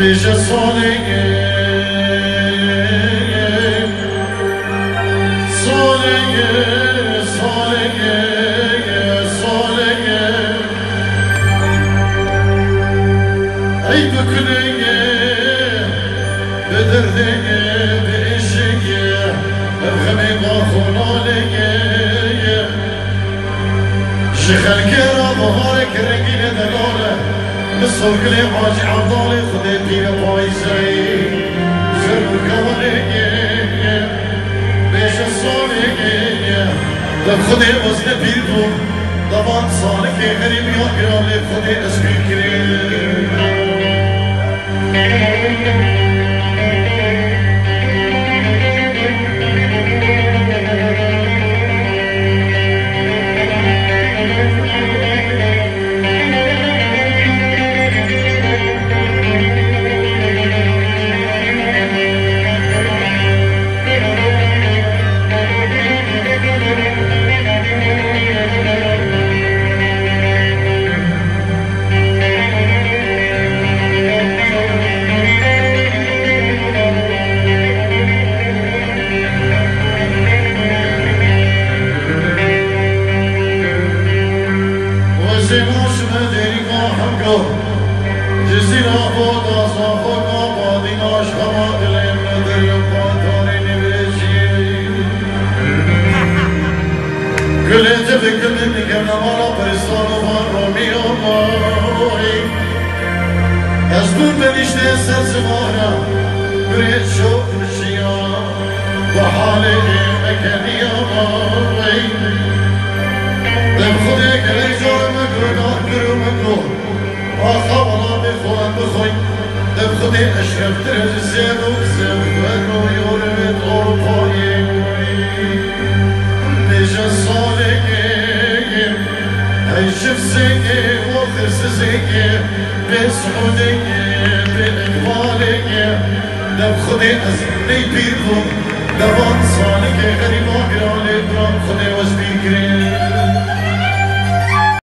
بيش صالح صالح صالح صالح أي بكلي بدردي بإشي بخمي باخونالي شيخ الكرة ظهرك رقيلة دلالة مصر كلي حاجي عبدالي خذي بيا بايزي زر الكوالي بيش الصالي دب خذي وزن بيردو دبان صالك غريب يا قرالي خذي اسمي الكريم جزيرة فوق صافوق بعضنا شخمات الامدر بطاري نبشي كل تفكر منك نمارا برستان وفارومي وماي أزدور بنشتي سرزمارا بريد شوق الشيارة وحالي مكاني وماي لبخدك ريجار مكرو ناكرو مكرو أخوانا بخوان بخوي دبخدي أشرف درج الزيب وزيب يورمت أوروباي نجا صالحي هيشف زيكي وخرس زيكي بسعودي بإقبالي دبخدي أزمني بيرضو دبان صالحي غريب أقرالي برام خدي وزبي كريم